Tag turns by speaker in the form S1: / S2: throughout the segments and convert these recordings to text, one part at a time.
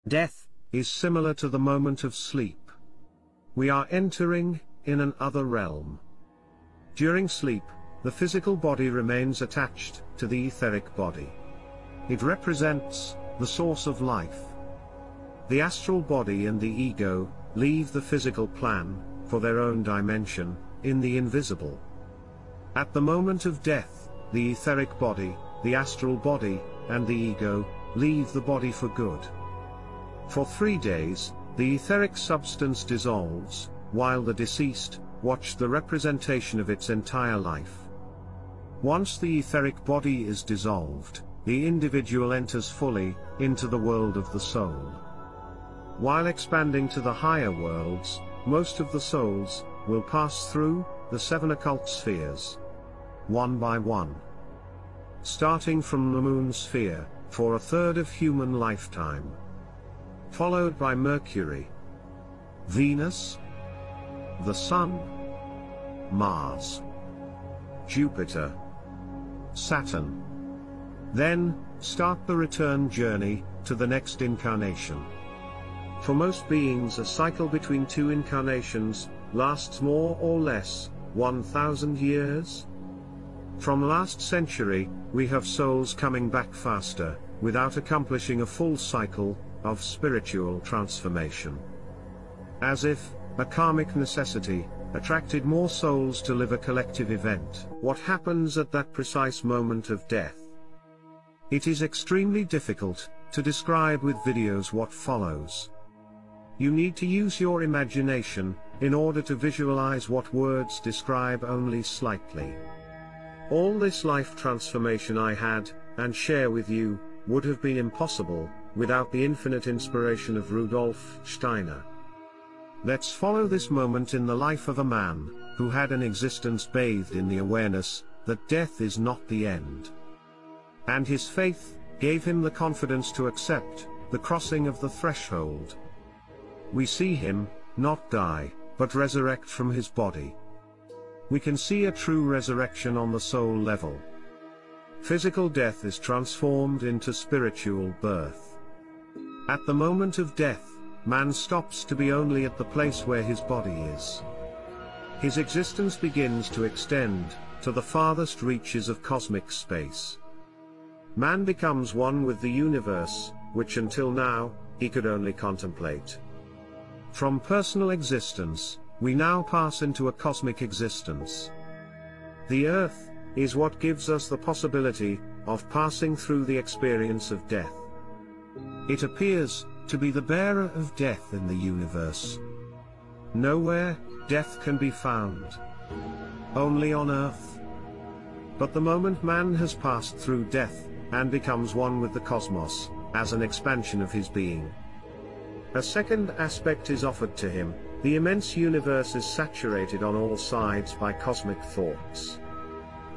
S1: Death is similar to the moment of sleep. We are entering in an other realm. During sleep, the physical body remains attached to the etheric body. It represents the source of life. The astral body and the ego leave the physical plan for their own dimension in the invisible. At the moment of death, the etheric body, the astral body, and the ego leave the body for good. For 3 days, the etheric substance dissolves, while the deceased watch the representation of its entire life. Once the etheric body is dissolved, the individual enters fully into the world of the soul. While expanding to the higher worlds, most of the souls will pass through the 7 occult spheres, one by one. Starting from the moon sphere, for a third of human lifetime. Followed by Mercury, Venus, the Sun, Mars, Jupiter, Saturn. Then, start the return journey to the next incarnation. For most beings, a cycle between 2 incarnations lasts more or less 1,000 years. From last century, we have souls coming back faster, without accomplishing a full cycle of spiritual transformation. As if a karmic necessity attracted more souls to live a collective event. What happens at that precise moment of death? It is extremely difficult to describe with videos what follows. You need to use your imagination in order to visualize what words describe only slightly. All this life transformation I had, and share with you, would have been impossible without the infinite inspiration of Rudolf Steiner. Let's follow this moment in the life of a man who had an existence bathed in the awareness that death is not the end. And his faith gave him the confidence to accept the crossing of the threshold. We see him not die, but resurrect from his body. We can see a true resurrection on the soul level. Physical death is transformed into spiritual birth. At the moment of death, man stops to be only at the place where his body is. His existence begins to extend to the farthest reaches of cosmic space. Man becomes one with the universe, which until now, he could only contemplate. From personal existence, we now pass into a cosmic existence. The Earth is what gives us the possibility of passing through the experience of death. It appears to be the bearer of death in the universe. Nowhere death can be found. Only on Earth. But the moment man has passed through death and becomes one with the cosmos, as an expansion of his being, a second aspect is offered to him. The immense universe is saturated on all sides by cosmic thoughts.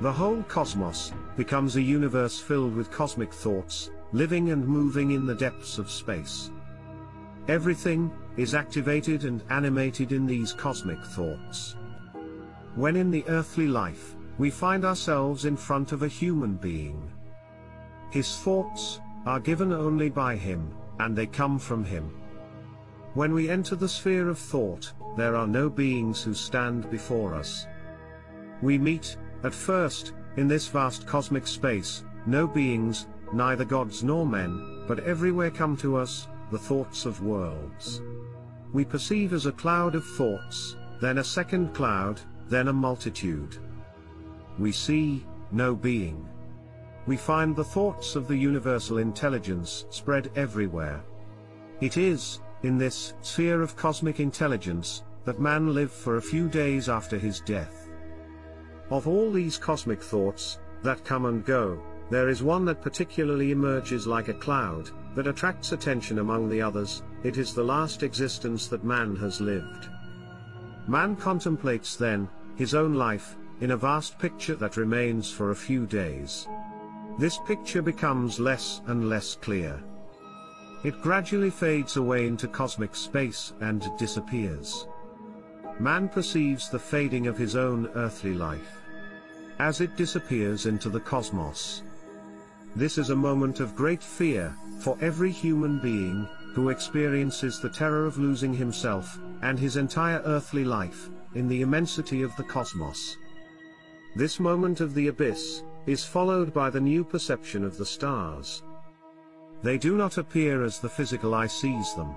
S1: The whole cosmos becomes a universe filled with cosmic thoughts, living and moving in the depths of space. Everything is activated and animated in these cosmic thoughts. When in the earthly life, we find ourselves in front of a human being. His thoughts are given only by him, and they come from him. When we enter the sphere of thought, there are no beings who stand before us. We meet, at first, in this vast cosmic space, no beings, neither gods nor men, but everywhere come to us, the thoughts of worlds. We perceive as a cloud of thoughts, then a second cloud, then a multitude. We see no being. We find the thoughts of the universal intelligence spread everywhere. It is in this sphere of cosmic intelligence that man lived for a few days after his death. Of all these cosmic thoughts that come and go, there is one that particularly emerges like a cloud, that attracts attention among the others. It is the last existence that man has lived. Man contemplates then his own life in a vast picture that remains for a few days. This picture becomes less and less clear. It gradually fades away into cosmic space and disappears. Man perceives the fading of his own earthly life as it disappears into the cosmos. This is a moment of great fear for every human being who experiences the terror of losing himself, and his entire earthly life, in the immensity of the cosmos. This moment of the abyss is followed by the new perception of the stars. They do not appear as the physical eye sees them.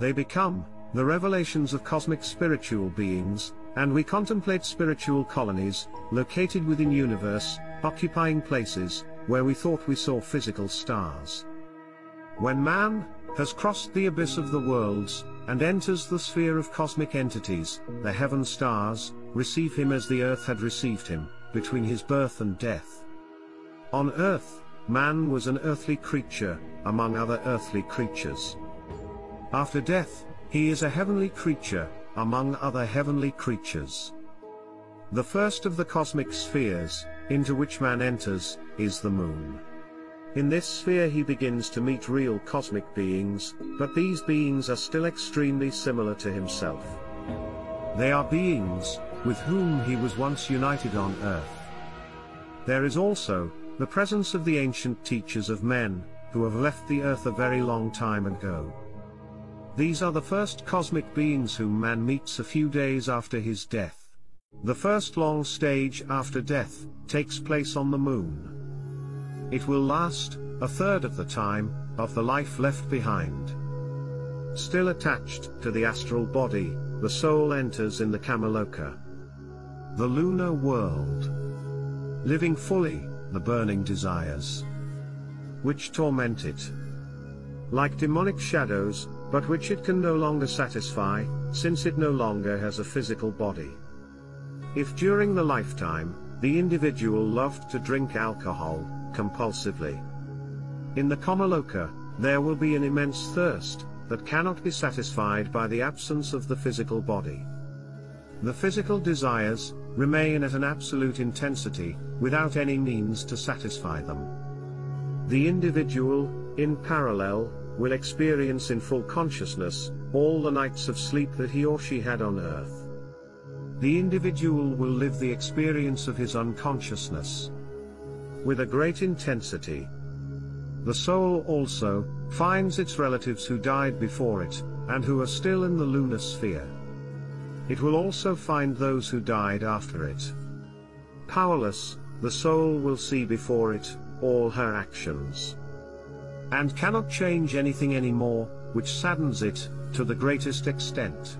S1: They become the revelations of cosmic spiritual beings, and we contemplate spiritual colonies, located within universe, occupying places where we thought we saw physical stars. When man has crossed the abyss of the worlds, and enters the sphere of cosmic entities, the heaven stars receive him as the earth had received him, between his birth and death. On earth, man was an earthly creature, among other earthly creatures. After death, he is a heavenly creature, among other heavenly creatures. The first of the cosmic spheres, into which man enters, is the moon. In this sphere he begins to meet real cosmic beings, but these beings are still extremely similar to himself. They are beings with whom he was once united on earth. There is also the presence of the ancient teachers of men, who have left the earth a very long time ago. These are the first cosmic beings whom man meets a few days after his death. The first long stage after death takes place on the moon. It will last a third of the time of the life left behind. Still attached to the astral body, the soul enters in the Kamaloka, the lunar world, living fully the burning desires which torment it, like demonic shadows, but which it can no longer satisfy, since it no longer has a physical body. If during the lifetime, the individual loved to drink alcohol compulsively, in the Kamaloka, there will be an immense thirst that cannot be satisfied by the absence of the physical body. The physical desires remain at an absolute intensity, without any means to satisfy them. The individual, in parallel, will experience in full consciousness all the nights of sleep that he or she had on earth. The individual will live the experience of his unconsciousness with a great intensity. The soul also finds its relatives who died before it, and who are still in the lunar sphere. It will also find those who died after it. Powerless, the soul will see before it all her actions, and cannot change anything anymore, which saddens it to the greatest extent.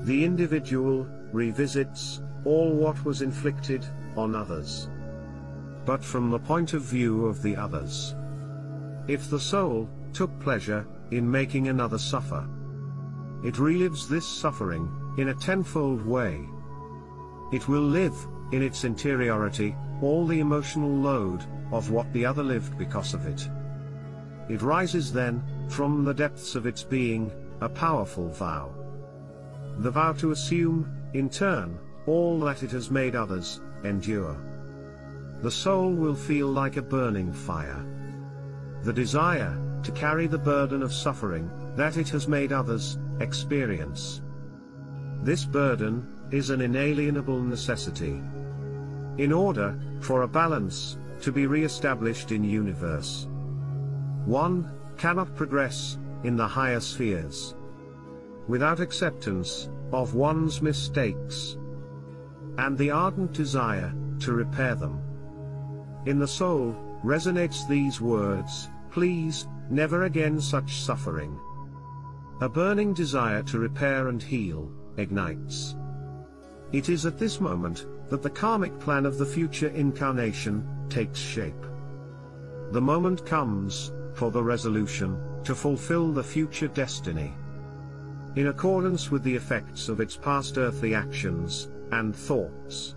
S1: The individual revisits all what was inflicted on others, but from the point of view of the others. If the soul took pleasure in making another suffer, it relives this suffering in a tenfold way. It will live in its interiority all the emotional load of what the other lived because of it. It rises then, from the depths of its being, a powerful vow. The vow to assume, in turn, all that it has made others endure. The soul will feel like a burning fire. The desire to carry the burden of suffering that it has made others experience. This burden is an inalienable necessity. In order for a balance to be re-established in universe, one cannot progress in the higher spheres without acceptance of one's mistakes and the ardent desire to repair them. In the soul resonates these words, "Please, never again such suffering." A burning desire to repair and heal ignites. It is at this moment that the karmic plan of the future incarnation takes shape. The moment comes for the resolution to fulfill the future destiny in accordance with the effects of its past earthly actions and thoughts.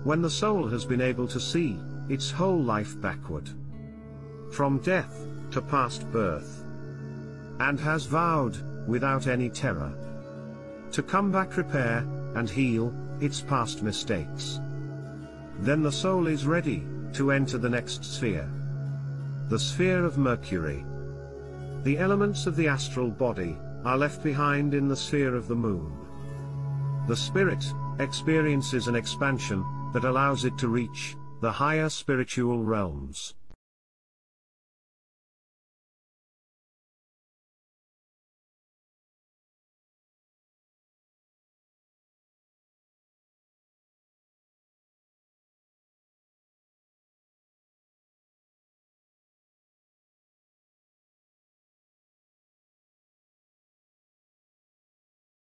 S1: When the soul has been able to see its whole life backward, from death to past birth, and has vowed, without any terror, to come back, repair, and heal its past mistakes, then the soul is ready to enter the next sphere, the sphere of Mercury. The elements of the astral body are left behind in the sphere of the moon. The spirit experiences an expansion that allows it to reach the higher spiritual realms.